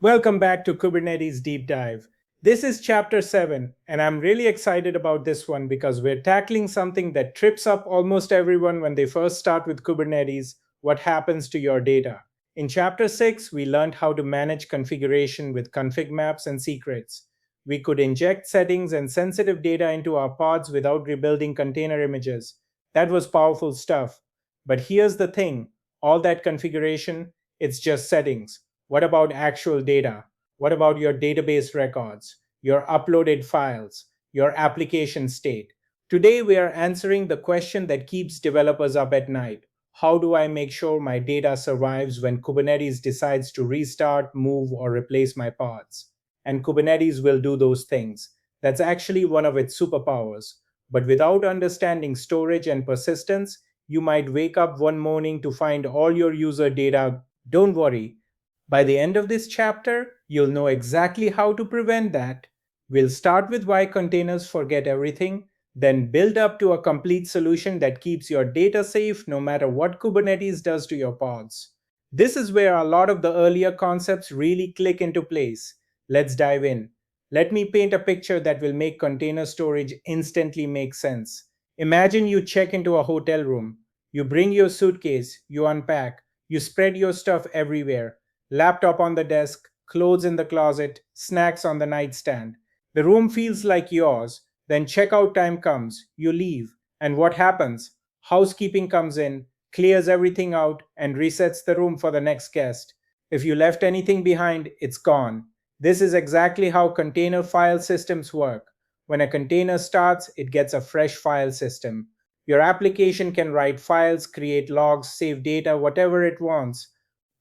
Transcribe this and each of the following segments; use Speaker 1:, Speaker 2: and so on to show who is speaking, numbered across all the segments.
Speaker 1: Welcome back to Kubernetes Deep Dive. This is chapter 7, and I'm really excited about this one because we're tackling something that trips up almost everyone when they first start with Kubernetes: what happens to your data. In chapter 6, we learned how to manage configuration with config maps and secrets. We could inject settings and sensitive data into our pods without rebuilding container images. That was powerful stuff. But here's the thing: all that configuration, it's just settings. What about actual data? What about your database records, your uploaded files, your application state? Today, we are answering the question that keeps developers up at night. How do I make sure my data survives when Kubernetes decides to restart, move, or replace my pods? And Kubernetes will do those things. That's actually one of its superpowers. But without understanding storage and persistence, you might wake up one morning to find all your user data. Don't worry, by the end of this chapter, you'll know exactly how to prevent that. We'll start with why containers forget everything, then build up to a complete solution that keeps your data safe no matter what Kubernetes does to your pods. This is where a lot of the earlier concepts really click into place. Let's dive in. Let me paint a picture that will make container storage instantly make sense. Imagine you check into a hotel room. You bring your suitcase, you unpack, you spread your stuff everywhere: laptop on the desk, clothes in the closet, snacks on the nightstand. The room feels like yours. Then checkout time comes, you leave. And what happens? Housekeeping comes in, clears everything out, and resets the room for the next guest. If you left anything behind, it's gone. This is exactly how container file systems work. When a container starts, it gets a fresh file system. Your application can write files, create logs, save data, whatever it wants.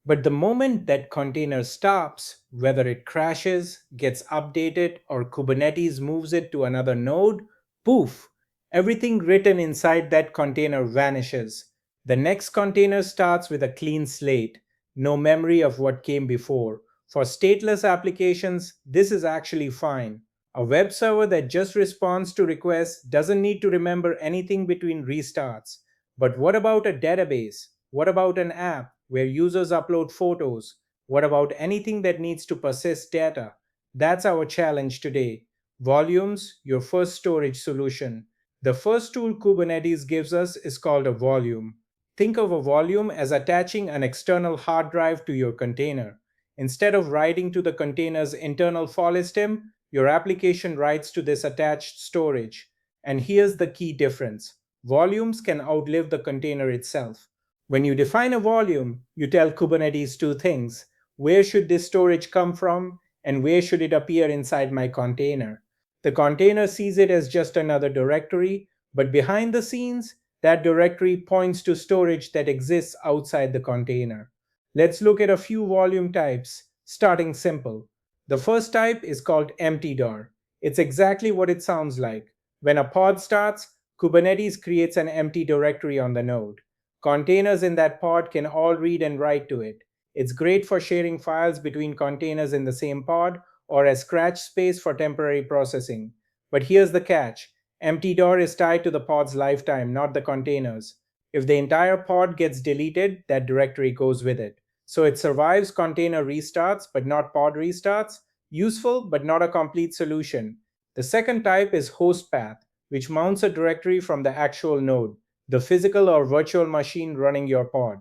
Speaker 1: But the moment that container stops, whether it crashes, gets updated, or Kubernetes moves it to another node, poof, everything written inside that container vanishes. The next container starts with a clean slate, no memory of what came before. For stateless applications, this is actually fine. A web server that just responds to requests doesn't need to remember anything between restarts. But what about a database? What about an app where users upload photos? What about anything that needs to persist data? That's our challenge today. Volumes, your first storage solution. The first tool Kubernetes gives us is called a volume. Think of a volume as attaching an external hard drive to your container. Instead of writing to the container's internal file system, your application writes to this attached storage. And here's the key difference: volumes can outlive the container itself. When you define a volume, you tell Kubernetes two things: where should this storage come from, and where should it appear inside my container? The container sees it as just another directory, but behind the scenes, that directory points to storage that exists outside the container. Let's look at a few volume types, starting simple. The first type is called empty door. It's exactly what it sounds like. When a pod starts, Kubernetes creates an empty directory on the node. Containers in that pod can all read and write to it. It's great for sharing files between containers in the same pod or as scratch space for temporary processing. But here's the catch: empty door is tied to the pod's lifetime, not the containers. If the entire pod gets deleted, that directory goes with it. So it survives container restarts but not pod restarts. Useful but not a complete solution. The second type is host path, which mounts a directory from the actual node, the physical or virtual machine running your pod.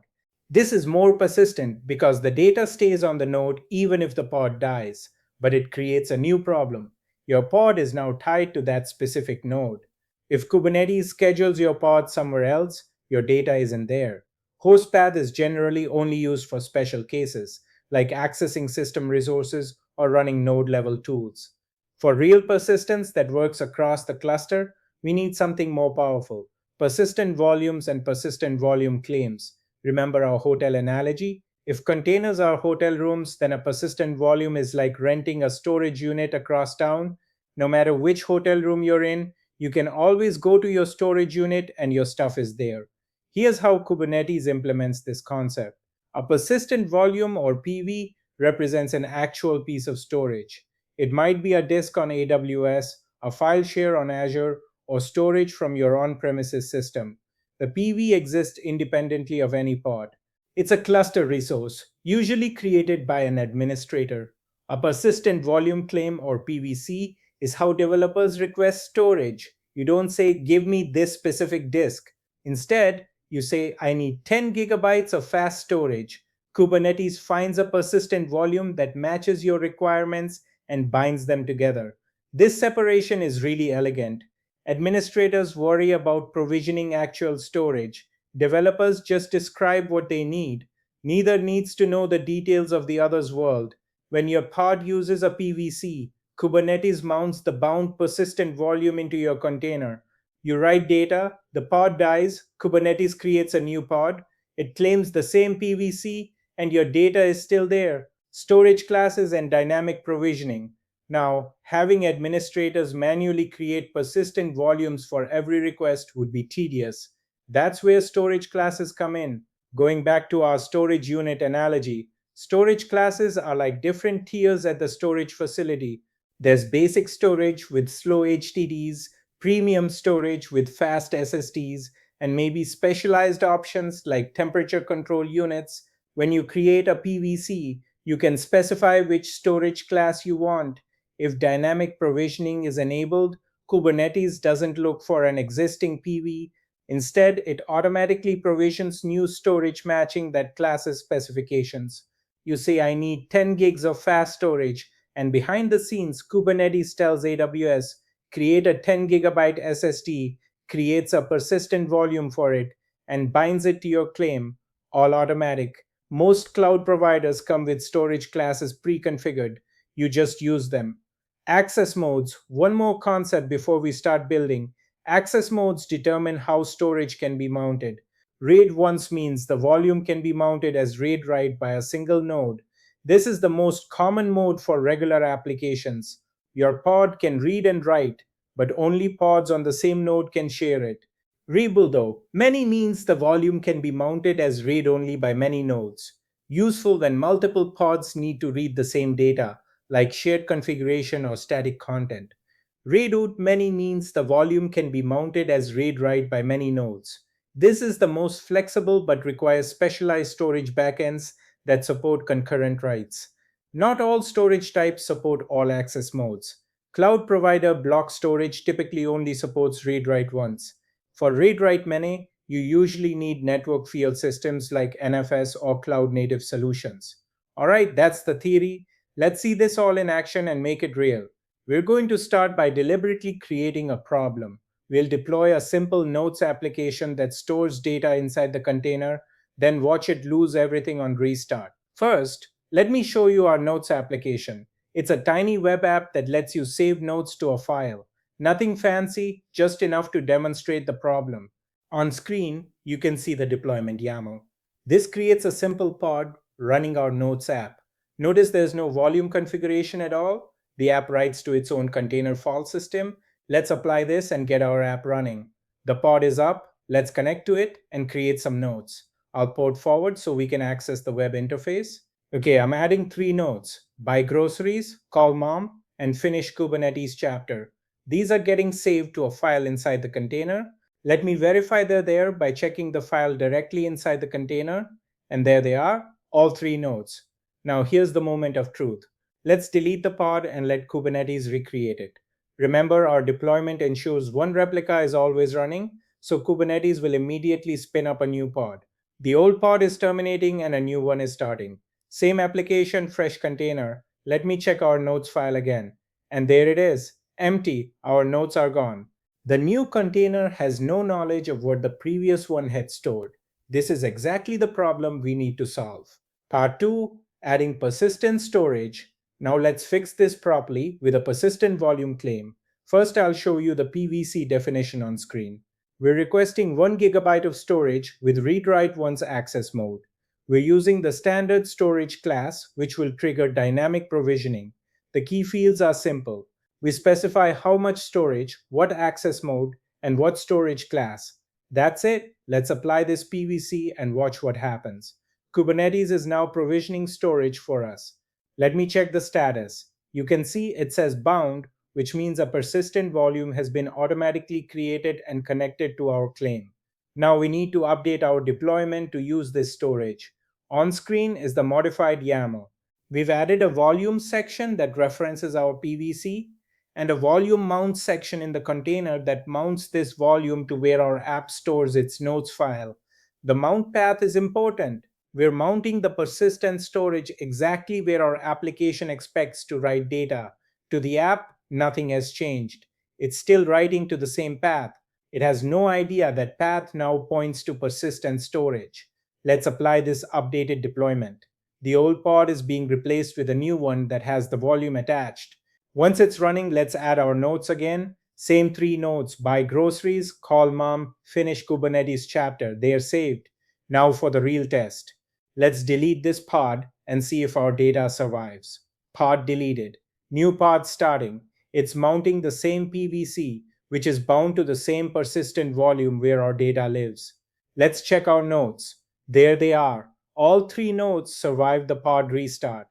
Speaker 1: This is more persistent because the data stays on the node even if the pod dies, but it creates a new problem. Your pod is now tied to that specific node. If Kubernetes schedules your pod somewhere else, your data isn't there. Hostpath is generally only used for special cases, like accessing system resources or running node level tools. For real persistence that works across the cluster, we need something more powerful: persistent volumes and persistent volume claims. Remember our hotel analogy? If containers are hotel rooms, then a persistent volume is like renting a storage unit across town. No matter which hotel room you're in, you can always go to your storage unit and your stuff is there. Here's how Kubernetes implements this concept. A persistent volume, or PV, represents an actual piece of storage. It might be a disk on AWS, a file share on Azure, or storage from your on premises system. The PV exists independently of any pod. It's a cluster resource, usually created by an administrator. A persistent volume claim or PVC is how developers request storage. You don't say, give me this specific disk. Instead, you say, I need 10 gigabytes of fast storage. Kubernetes finds a persistent volume that matches your requirements and binds them together. This separation is really elegant. Administrators worry about provisioning actual storage. Developers just describe what they need. Neither needs to know the details of the other's world. When your pod uses a PVC, Kubernetes mounts the bound persistent volume into your container. You write data, the pod dies, Kubernetes creates a new pod, it claims the same PVC, and your data is still there. Storage classes and dynamic provisioning. Now, having administrators manually create persistent volumes for every request would be tedious. That's where storage classes come in. Going back to our storage unit analogy, storage classes are like different tiers at the storage facility. There's basic storage with slow HDDs, premium storage with fast SSDs, and maybe specialized options like temperature control units. When you create a PVC, you can specify which storage class you want. If dynamic provisioning is enabled, Kubernetes doesn't look for an existing PV. Instead, it automatically provisions new storage matching that class's specifications. You say, I need 10 gigs of fast storage, and behind the scenes, Kubernetes tells AWS, create a 10 gigabyte SSD, creates a persistent volume for it, and binds it to your claim, all automatic. Most cloud providers come with storage classes pre configured. You just use them. Access modes, one more concept before we start building. Access modes determine how storage can be mounted. RAID once means the volume can be mounted as RAID write by a single node. This is the most common mode for regular applications. Your pod can read and write, but only pods on the same node can share it. Rebuild though, many means the volume can be mounted as read only by many nodes. Useful when multiple pods need to read the same data, like shared configuration or static content. RAID many means the volume can be mounted as RAID write by many nodes. This is the most flexible but requires specialized storage backends that support concurrent writes. Not all storage types support all access modes. Cloud provider block storage typically only supports read write once. For read write many, you usually need network field systems like NFS or cloud native solutions. Alright, that's the theory. Let's see this all in action and make it real. We're going to start by deliberately creating a problem. We'll deploy a simple notes application that stores data inside the container, then watch it lose everything on restart. First, let me show you our notes application. It's a tiny web app that lets you save notes to a file. Nothing fancy, just enough to demonstrate the problem. On screen, you can see the deployment YAML. This creates a simple pod running our notes app. Notice there's no volume configuration at all. The app writes to its own container file system. Let's apply this and get our app running. The pod is up. Let's connect to it and create some notes. I'll port forward so we can access the web interface. Okay, I'm adding 3 nodes: buy groceries, call mom, and finish Kubernetes chapter. These are getting saved to a file inside the container. Let me verify they're there by checking the file directly inside the container. And there they are, all 3 nodes. Now here's the moment of truth. Let's delete the pod and let Kubernetes recreate it. Remember, our deployment ensures one replica is always running, so Kubernetes will immediately spin up a new pod. The old pod is terminating and a new one is starting. Same application, fresh container. Let me check our notes file again. And there it is, empty, our notes are gone. The new container has no knowledge of what the previous one had stored. This is exactly the problem we need to solve. Part 2, adding persistent storage. Now let's fix this properly with a persistent volume claim. First, I'll show you the PVC definition on screen. We're requesting 1 gigabyte of storage with read-write once access mode. We're using the standard storage class, which will trigger dynamic provisioning. The key fields are simple. We specify how much storage, what access mode, and what storage class. That's it. Let's apply this PVC and watch what happens. Kubernetes is now provisioning storage for us. Let me check the status. You can see it says bound, which means a persistent volume has been automatically created and connected to our claim. Now we need to update our deployment to use this storage. On screen is the modified YAML. We've added a volume section that references our PVC and a volume mount section in the container that mounts this volume to where our app stores its notes file. The mount path is important. We're mounting the persistent storage exactly where our application expects to write data. To the app, nothing has changed. It's still writing to the same path. It has no idea that path now points to persistent storage. Let's apply this updated deployment. The old pod is being replaced with a new one that has the volume attached. Once it's running, let's add our notes again. Same three notes: buy groceries, call mom, finish Kubernetes chapter. They are saved. Now for the real test. Let's delete this pod and see if our data survives. Pod deleted. New pod starting. It's mounting the same PVC, which is bound to the same persistent volume where our data lives. Let's check our notes. There they are. All three nodes survived the pod restart.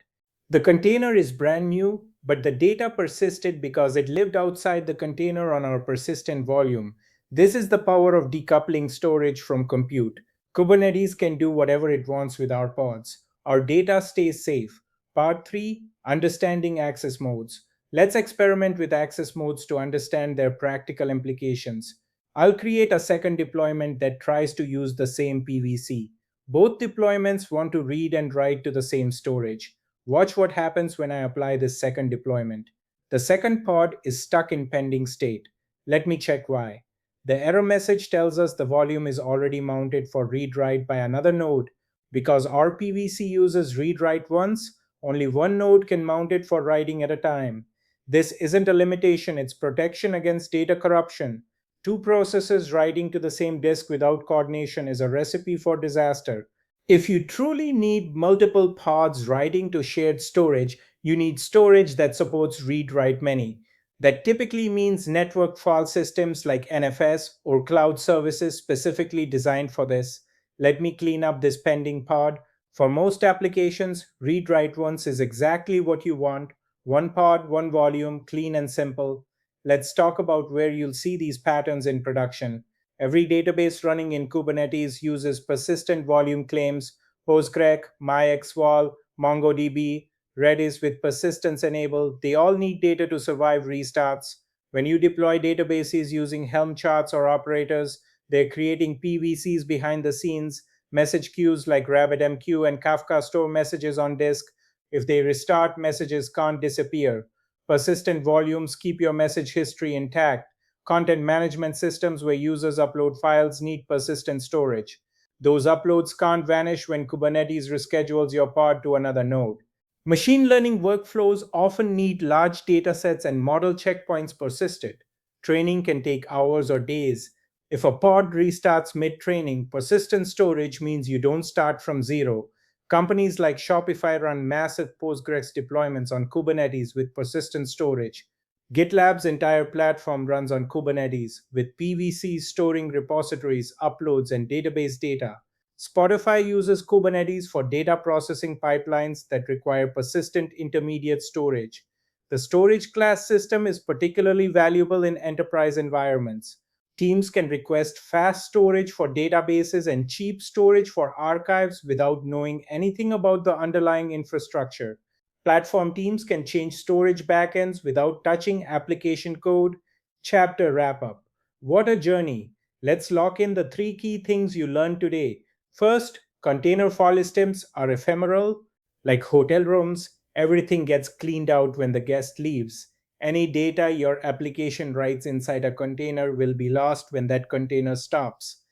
Speaker 1: The container is brand new, but the data persisted because it lived outside the container on our persistent volume. This is the power of decoupling storage from compute. Kubernetes can do whatever it wants with our pods. Our data stays safe. Part 3: Understanding access modes. Let's experiment with access modes to understand their practical implications. I'll create a second deployment that tries to use the same PVC. Both deployments want to read and write to the same storage. Watch what happens when I apply this second deployment. The second pod is stuck in pending state. Let me check why. The error message tells us the volume is already mounted for read write by another node. Because our PVC uses read write once, only one node can mount it for writing at a time. This isn't a limitation, it's protection against data corruption. Two processes writing to the same disk without coordination is a recipe for disaster. If you truly need multiple pods writing to shared storage, you need storage that supports read write many. That typically means network file systems like NFS or cloud services specifically designed for this. Let me clean up this pending pod. For most applications, read write once is exactly what you want. One pod, one volume, clean and simple. Let's talk about where you'll see these patterns in production. Every database running in Kubernetes uses persistent volume claims: Postgres, MySQL, MongoDB, Redis with persistence enabled. They all need data to survive restarts. When you deploy databases using Helm charts or operators, they're creating PVCs behind the scenes. Message queues like RabbitMQ and Kafka store messages on disk. If they restart, messages can't disappear. Persistent volumes keep your message history intact. Content management systems where users upload files need persistent storage. Those uploads can't vanish when Kubernetes reschedules your pod to another node. Machine learning workflows often need large datasets and model checkpoints persisted. Training can take hours or days. If a pod restarts mid training, persistent storage means you don't start from zero. Companies like Shopify run massive Postgres deployments on Kubernetes with persistent storage. GitLab's entire platform runs on Kubernetes, with PVCs storing repositories, uploads, and database data. Spotify uses Kubernetes for data processing pipelines that require persistent intermediate storage. The storage class system is particularly valuable in enterprise environments. Teams can request fast storage for databases and cheap storage for archives without knowing anything about the underlying infrastructure. Platform teams can change storage backends without touching application code. Chapter wrap up. What a journey! Let's lock in the three key things you learned today. First, container file systems are ephemeral, like hotel rooms. Everything gets cleaned out when the guest leaves. Any data your application writes inside a container will be lost when that container stops.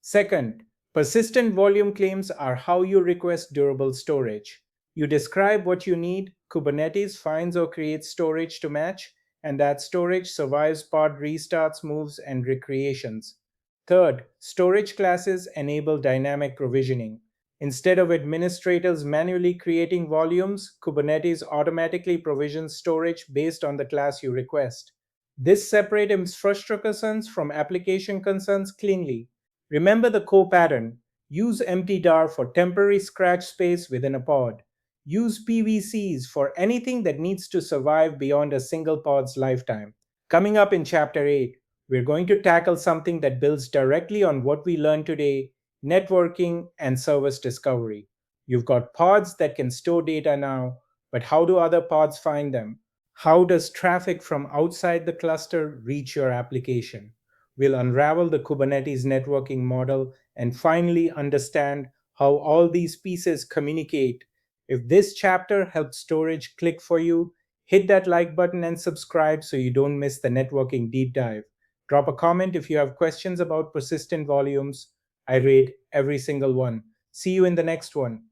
Speaker 1: Second, persistent volume claims are how you request durable storage. You describe what you need, Kubernetes finds or creates storage to match, and that storage survives pod restarts, moves, and recreations. Third, storage classes enable dynamic provisioning. Instead of administrators manually creating volumes, Kubernetes automatically provisions storage based on the class you request. This separates infrastructure concerns from application concerns cleanly. Remember the core pattern. Use empty DAR for temporary scratch space within a pod. Use PVCs for anything that needs to survive beyond a single pod's lifetime. Coming up in Chapter 8, we're going to tackle something that builds directly on what we learned today: networking and service discovery. You've got pods that can store data now. But how do other pods find them? How does traffic from outside the cluster reach your application? We'll unravel the Kubernetes networking model and finally understand how all these pieces communicate. If this chapter helped storage click for you, hit that like button and subscribe so you don't miss the networking deep dive. Drop a comment if you have questions about persistent volumes. I rate every single one. See you in the next one.